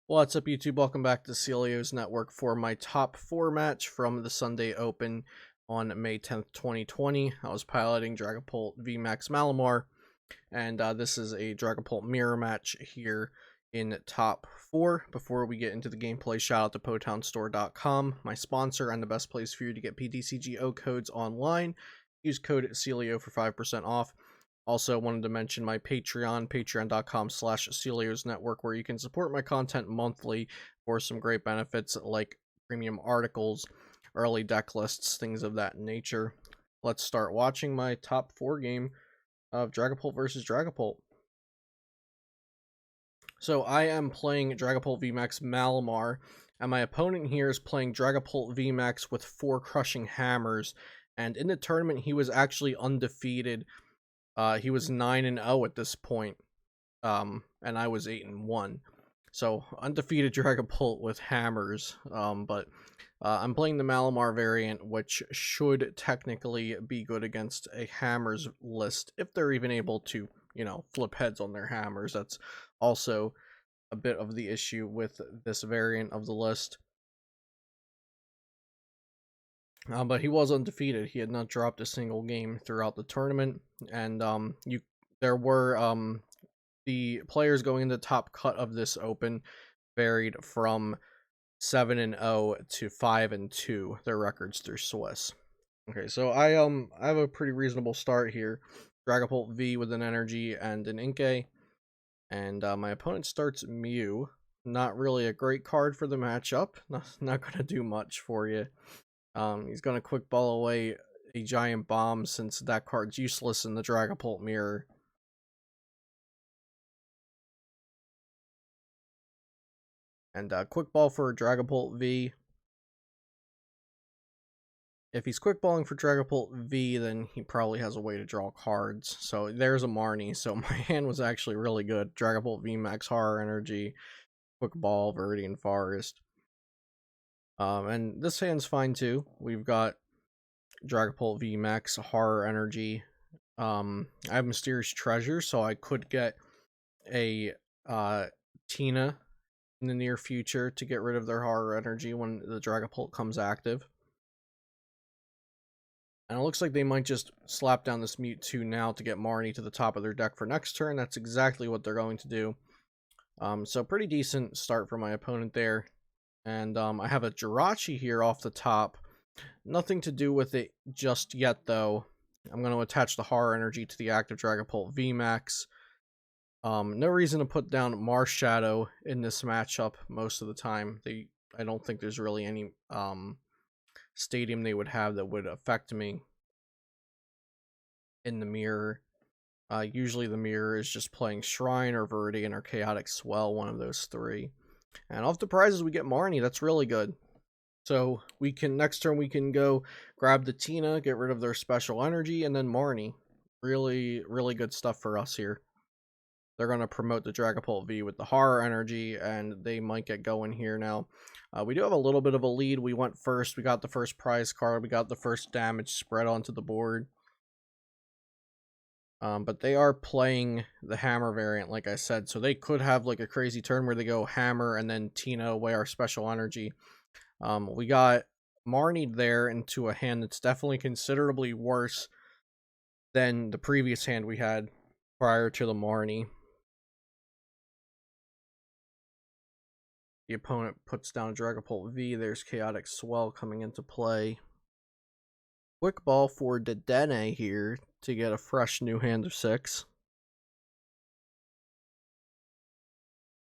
What's up, YouTube? Welcome back to Celio's Network for my top 4 match from the Sunday Open on May 10th, 2020. I was piloting Dragapult VMAX Malamar, and this is a Dragapult mirror match here in top 4. Before we get into the gameplay, shout out to PotownStore.com, my sponsor and the best place for you to get ptcgo codes online. Use code Celio for 5% off. Also wanted to mention my Patreon, patreon.com/Celios Network, where you can support my content monthly for some great benefits like premium articles, early deck lists, things of that nature. Let's start watching my top 4 game of Dragapult versus Dragapult. So I am playing Dragapult VMAX Malamar, and my opponent here is playing Dragapult VMAX with 4 Crushing Hammers, and in the tournament he was actually undefeated. He was 9-0 at this point, and I was 8-1. So undefeated Dragapult with hammers. But I'm playing the Malamar variant, which should technically be good against a hammers list if they're even able to, flip heads on their hammers. That's also a bit of the issue with this variant of the list. But he was undefeated. He had not dropped a single game throughout the tournament, and there were the players going in the top cut of this open varied from 7-0 to 5-2. Their records through Swiss. Okay, so I have a pretty reasonable start here. Dragapult V with an energy and an Inkay, and my opponent starts Mew. Not really a great card for the matchup. Not gonna do much for you. He's going to quick ball away a giant bomb since that card's useless in the Dragapult mirror. And quick ball for Dragapult V. If he's quick balling for Dragapult V, then he probably has a way to draw cards. So there's a Marnie. So my hand was actually really good. Dragapult V Max Horror Energy, quick ball, Viridian Forest. And this hand's fine too. We've got Dragapult V Max Horror Energy. I have Mysterious Treasure, so I could get a Tina in the near future to get rid of their Horror Energy when the Dragapult comes active. And it looks like they might just slap down this Mewtwo now to get Marnie to the top of their deck for next turn. That's exactly what they're going to do. So pretty decent start for my opponent there. And I have a Jirachi here off the top. Nothing to do with it just yet, though. I'm going to attach the Horror Energy to the active Dragapult VMAX. No reason to put down Marshadow in this matchup most of the time. I don't think there's really any stadium they would have that would affect me in the mirror. Usually the mirror is just playing Shrine or Viridian or Chaotic Swell, one of those 3. And off the prizes we get Marnie. That's really good. So we can, next turn we can go grab the Tina, get rid of their special energy, and then Marnie. Really, really good stuff for us here. They're going to promote the Dragapult V with the Horror Energy, and they might get going here now. We do have a little bit of a lead. We went first. We got the first prize card. We got the first damage spread onto the board. But they are playing the Hammer variant, like I said, so they could have like a crazy turn where they go Hammer and then Tina away our special energy. We got Marnie there into a hand that's definitely considerably worse than the previous hand we had prior to the Marnie. The opponent puts down Dragapult V. There's Chaotic Swell coming into play. Quick ball for Dedenne here to get a fresh new hand of 6.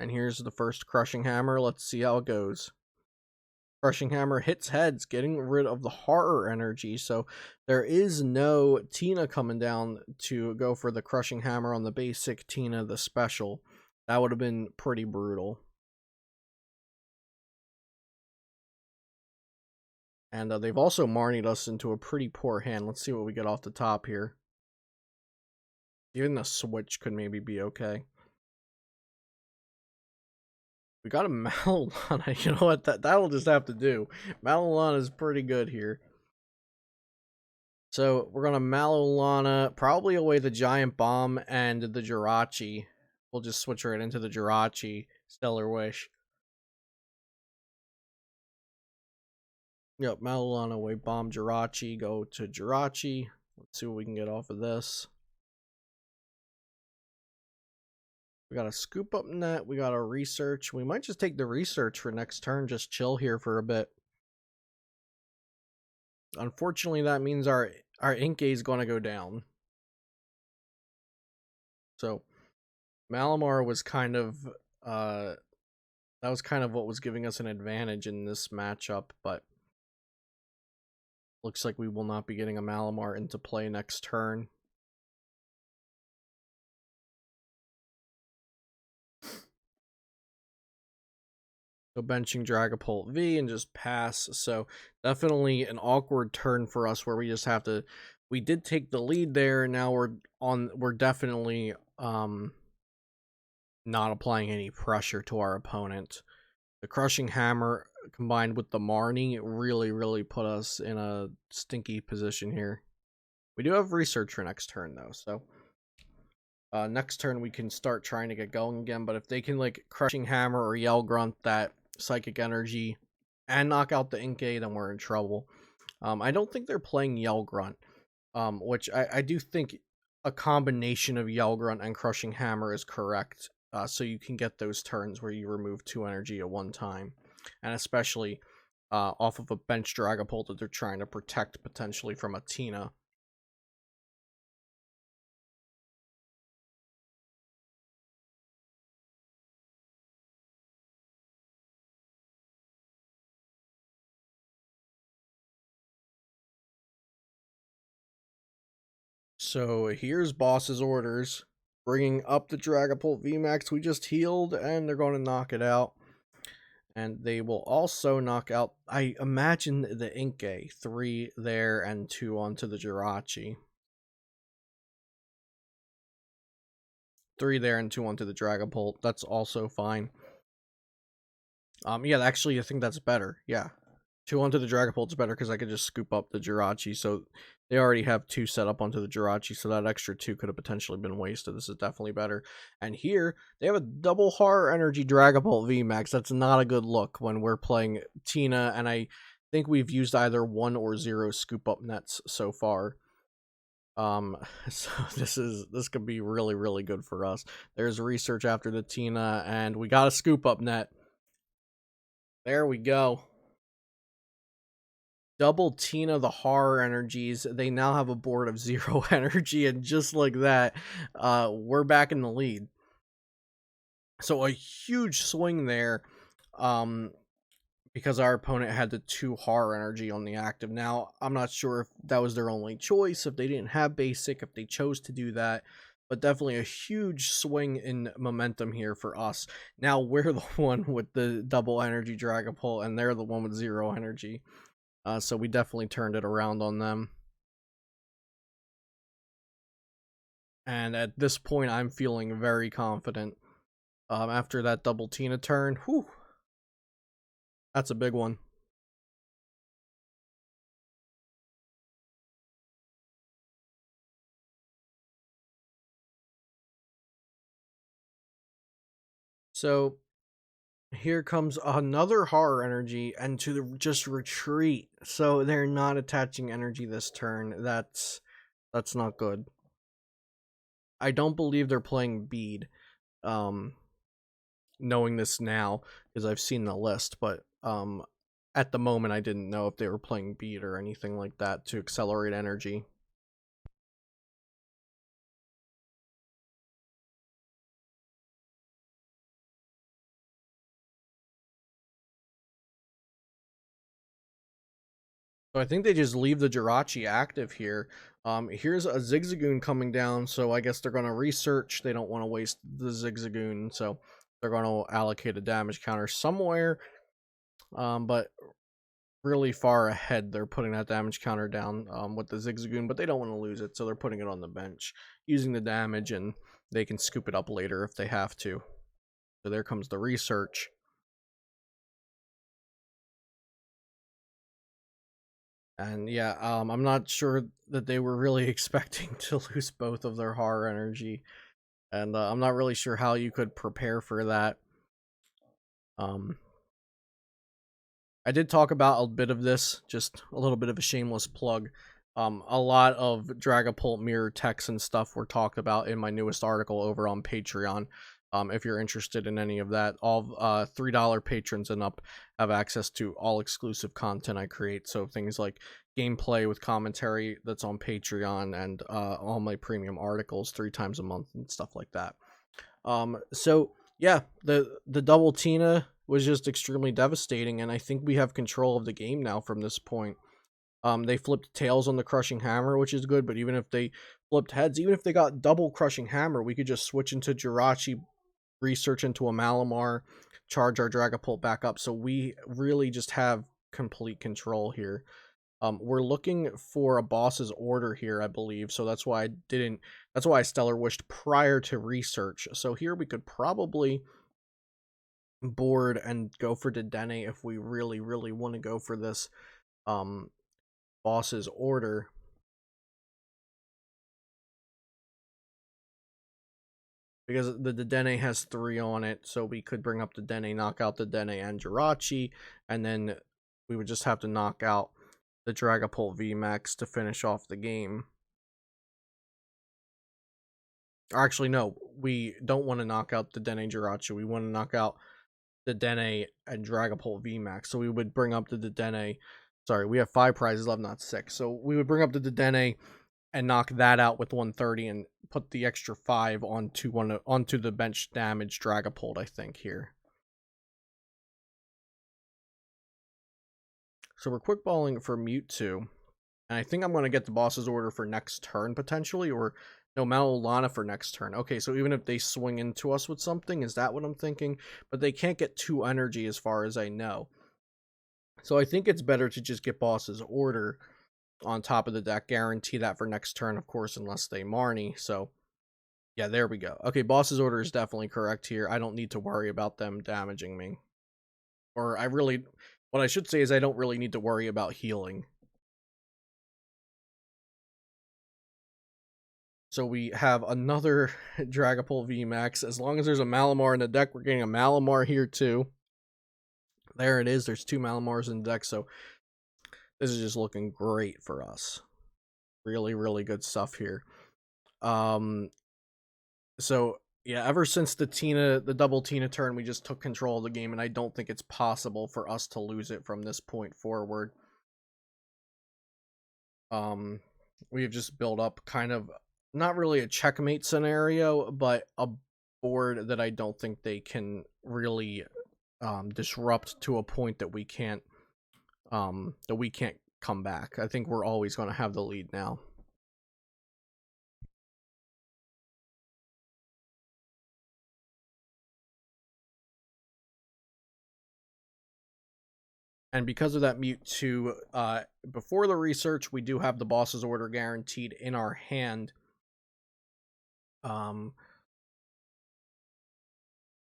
And here's the first Crushing Hammer. Let's see how it goes. Crushing Hammer hits heads, getting rid of the Horror Energy, so there is no Tina coming down to go for the Crushing Hammer on the basic Tina, the special. That would have been pretty brutal. And they've also Marnied us into a pretty poor hand. Let's see what we get off the top here. Even the switch could maybe be okay. We got a Malalana. You know what? That'll just have to do. Malalana is pretty good here. So we're going to Malalana, probably away the Giant Bomb and the Jirachi. We'll just switch right into the Jirachi. Stellar Wish. Yep, Malalon away, bomb Jirachi, go to Jirachi. Let's see what we can get off of this. We got a scoop up net, we got a research. We might just take the research for next turn, just chill here for a bit. Unfortunately, that means our Inkay is going to go down. So Malamar was kind of that was kind of what was giving us an advantage in this matchup, but looks like we will not be getting a Malamar into play next turn. So benching Dragapult V and just pass. So definitely an awkward turn for us where we just have to. We did take the lead there, and now we're definitely not applying any pressure to our opponent. The Crushing Hammer combined with the Marnie really put us in a stinky position here. We do have research for next turn though, so next turn we can start trying to get going again. But if they can like Crushing Hammer or Yell Grunt that Psychic Energy and knock out the Inkay, then we're in trouble. I don't think they're playing Yell Grunt, which I do think a combination of Yell Grunt and Crushing Hammer is correct. So you can get those turns where you remove 2 energy at one time, and especially off of a bench Dragapult that they're trying to protect potentially from a Tina. So here's boss's orders. Bringing up the Dragapult VMAX we just healed, and they're going to knock it out. And they will also knock out, I imagine, the Inkay. 3 there and 2 onto the Jirachi. 3 there and 2 onto the Dragapult. That's also fine. Yeah, actually, I think that's better. Yeah. 2 onto the Dragapult's better because I could just scoop up the Jirachi. So they already have 2 set up onto the Jirachi, so that extra 2 could have potentially been wasted. This is definitely better. And here, they have a double Horror Energy Dragapult VMAX. That's not a good look when we're playing Tina, and I think we've used either 1 or 0 scoop up nets so far. So this could be really good for us. There's research after the Tina, and we got a scoop up net. There we go. Double Tina the Horror Energies. They now have a board of 0 energy, and just like that, we're back in the lead. So a huge swing there, because our opponent had the 2 Horror Energy on the active. Now, I'm not sure if that was their only choice, if they didn't have basic, if they chose to do that, but definitely a huge swing in momentum here for us. Now we're the one with the double energy Dragapult, and they're the one with 0 energy. So we definitely turned it around on them. And at this point, I'm feeling very confident. After that double Tina turn, whew, that's a big one. So here comes another Horror Energy, and to the just retreat. So they're not attaching energy this turn. That's not good. I don't believe they're playing Bead. Knowing this now, because I've seen the list, but at the moment I didn't know if they were playing Bead or anything like that to accelerate energy. So I think they just leave the Jirachi active here. Here's a Zigzagoon coming down, so I guess they're going to research. They don't want to waste the Zigzagoon, so they're going to allocate a damage counter somewhere. But really far ahead, they're putting that damage counter down with the Zigzagoon, but they don't want to lose it, so they're putting it on the bench, using the damage, and they can scoop it up later if they have to. So there comes the research. And yeah, I'm not sure that they were really expecting to lose both of their Horror Energy. And I'm not really sure how you could prepare for that. I did talk about a bit of this, just a little bit of a shameless plug. A lot of Dragapult mirror text and stuff were talked about in my newest article over on Patreon. If you're interested in any of that, all $3 patrons and up have access to all exclusive content I create. So things like gameplay with commentary that's on Patreon, and all my premium articles 3 times a month and stuff like that. So yeah, the double Tina was just extremely devastating, and I think we have control of the game now from this point. They flipped tails on the Crushing Hammer, which is good, but even if they flipped heads, even if they got double Crushing Hammer, we could just switch into Jirachi, research into a Malamar, charge our Dragapult back up, so we really just have complete control here. We're looking for a boss's order here, I believe, so that's why I Stellar Wished prior to research. So here we could probably board and go for Dedenne if we really, really want to go for this boss's order. Because the Dedenne has 3 on it, so we could bring up Dedenne, knock out Dedenne and Jirachi, and then we would just have to knock out the Dragapult VMAX to finish off the game. Or actually, no, we don't want to knock out the Dedenne Jirachi. We want to knock out the Dedenne and Dragapult VMAX. So we would bring up the Dedenne. Sorry, we have 5 prizes left, not 6. So we would bring up the Dedenne and knock that out with 130 and put the extra 5 onto the bench damage Dragapult, I think, here. So we're quick balling for Mewtwo. And I think I'm going to get the boss's order for next turn, potentially, or no, Malolana for next turn. Okay, so even if they swing into us with something, is that what I'm thinking? But they can't get 2 energy as far as I know. So I think it's better to just get boss's order on top of the deck, guarantee that for next turn, of course, unless they Marnie. So yeah, there we go. Okay, boss's order is definitely correct here. I don't need to worry about them damaging me. Or what I should say is I don't really need to worry about healing. So we have another Dragapult VMAX. As long as there's a Malamar in the deck, we're getting a Malamar here too. There it is. There's 2 Malamars in the deck, so this is just looking great for us. Really, really good stuff here. So yeah, ever since the double Tina turn, we just took control of the game, and I don't think it's possible for us to lose it from this point forward. We have just built up kind of not really a checkmate scenario, but a board that I don't think they can really disrupt to a point that we can't come back. I think we're always going to have the lead now. And because of that Mewtwo, before the research, we do have the boss's order guaranteed in our hand.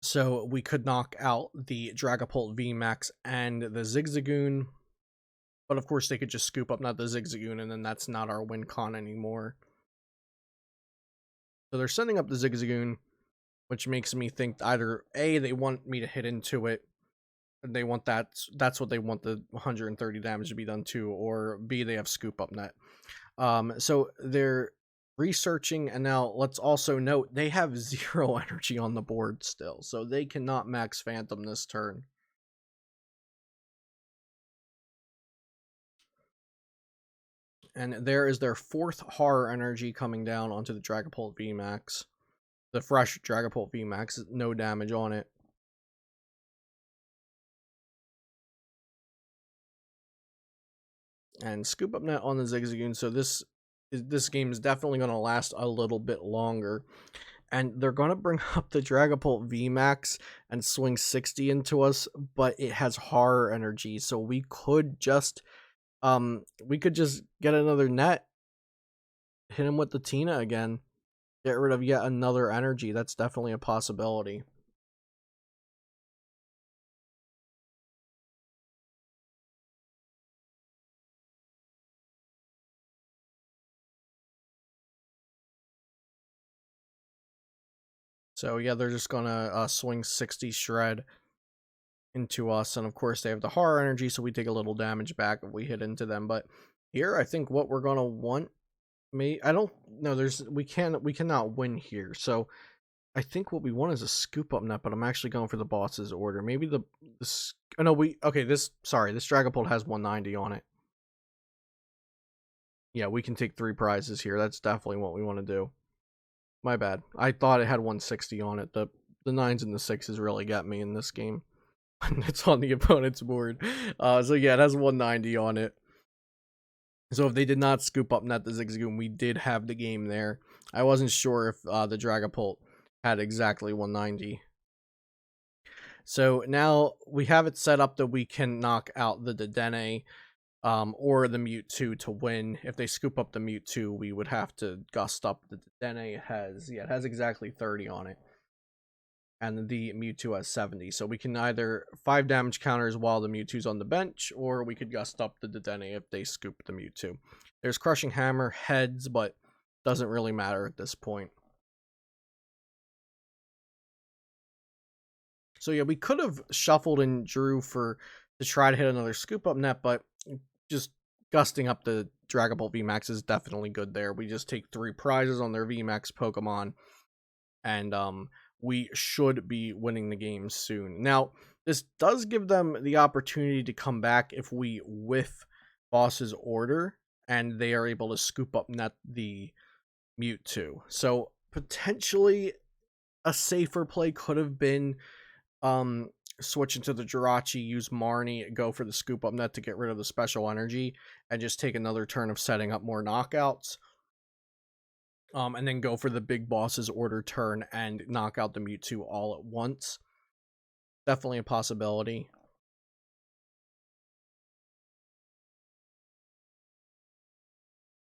So we could knock out the Dragapult VMAX and the Zigzagoon. But of course, they could just scoop up not the Zigzagoon, and then that's not our win con anymore. So they're sending up the Zigzagoon, which makes me think either A, they want me to hit into it, and they want that's what they want the 130 damage to be done to, or B, they have scoop up net. So they're researching, and now let's also note they have 0 energy on the board still, so they cannot max Phantom this turn. And there is their 4th Horror energy coming down onto the Dragapult VMAX. The fresh Dragapult VMAX, no damage on it. And scoop up net on the Zigzagoon, so this game is definitely going to last a little bit longer. And they're going to bring up the Dragapult VMAX and swing 60 into us, but it has Horror energy, so we could just get another net, hit him with the Tina again, get rid of yet another energy. That's definitely a possibility. So yeah, they're just gonna swing 60 Shred into us, and of course they have the horror energy, so we take a little damage back if we hit into them. But here, I think what we're gonna want, I don't know. We cannot win here, so I think what we want is a scoop up net. But I'm actually going for the boss's order. Maybe this. Oh no, this Dragapult has 190 on it. Yeah, we can take 3 prizes here. That's definitely what we want to do. My bad. I thought it had 160 on it. The 9s and the 6s really got me in this game. It's on the opponent's board. So yeah, it has 190 on it. So if they did not scoop up net the Zigzagoon, we did have the game there. I wasn't sure if the Dragapult had exactly 190. So now we have it set up that we can knock out the Dedenne or the Mewtwo to win. If they scoop up the Mewtwo, we would have to gust up the Dedenne. It has exactly 30 on it. And the Mewtwo has 70. So we can either 5 damage counters while the Mewtwo's on the bench, or we could gust up the Dedenne if they scoop the Mewtwo. There's Crushing Hammer, heads, but doesn't really matter at this point. So yeah, we could have shuffled and drew to try to hit another scoop up net, but just gusting up the Dragapult VMAX is definitely good there. We just take 3 prizes on their VMAX Pokemon, and we should be winning the game soon. Now, this does give them the opportunity to come back if we whiff boss's order and they are able to scoop up net the Mewtwo. So potentially a safer play could have been switch into the Jirachi, use Marnie, go for the scoop up net to get rid of the special energy, and just take another turn of setting up more knockouts. And then go for the big boss's order turn and knock out the Mewtwo all at once. Definitely a possibility.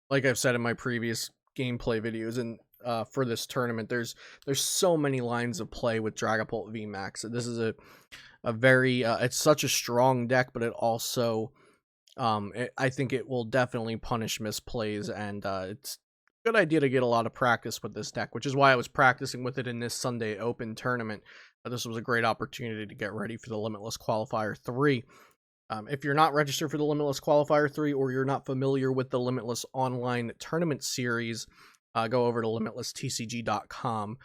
Like I've said in my previous gameplay videos, and for this tournament, there's so many lines of play with Dragapult VMAX. This is a very it's such a strong deck, but it also I think it will definitely punish misplays, and it's a good idea to get a lot of practice with this deck, which is why I was practicing with it in this Sunday Open tournament. This was a great opportunity to get ready for the Limitless Qualifier 3. If you're not registered for the Limitless Qualifier 3, or you're not familiar with the Limitless Online Tournament Series, go over to limitlesstcg.com.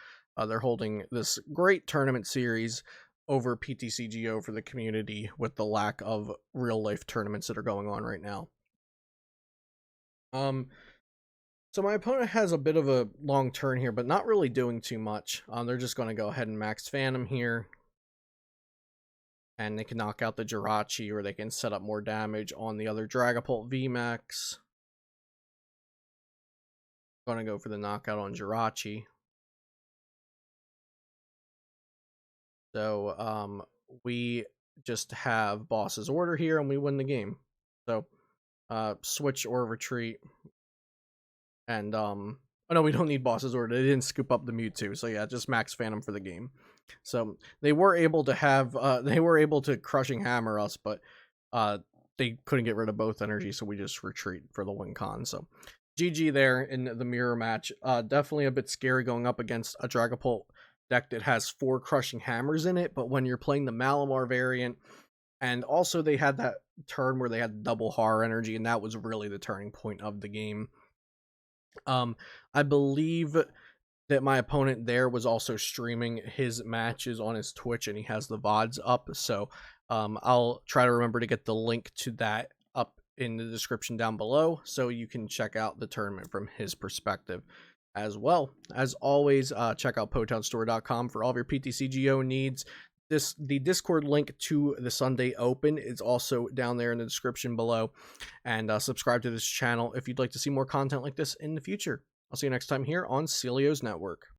They're holding this great tournament series over ptcgo for the community with the lack of real-life tournaments that are going on right now. So my opponent has a bit of a long turn here, but not really doing too much. They're just going to go ahead and max Phantom here. And they can knock out the Jirachi, or they can set up more damage on the other Dragapult VMAX. Going to go for the knockout on Jirachi. So we just have boss's order here, and we win the game. So switch or retreat. And oh no, we don't need boss's order. They didn't scoop up the Mewtwo, so yeah, just max Phantom for the game. So they were able to have Crushing Hammer us, but they couldn't get rid of both energies, so we just retreat for the win con. So GG there in the mirror match. Definitely a bit scary going up against a Dragapult deck that has 4 Crushing Hammers in it, but when you're playing the Malamar variant, and also they had that turn where they had double horror energy, and that was really the turning point of the game. I believe that my opponent there was also streaming his matches on his Twitch, and he has the VODs up, so I'll try to remember to get the link to that up in the description down below, so you can check out the tournament from his perspective as well. As always, check out potownstore.com for all of your ptcgo needs. The Discord link to the Sunday Open is also down there in the description below, and subscribe to this channel if you'd like to see more content like this in the future. I'll see you next time here on Celio's Network.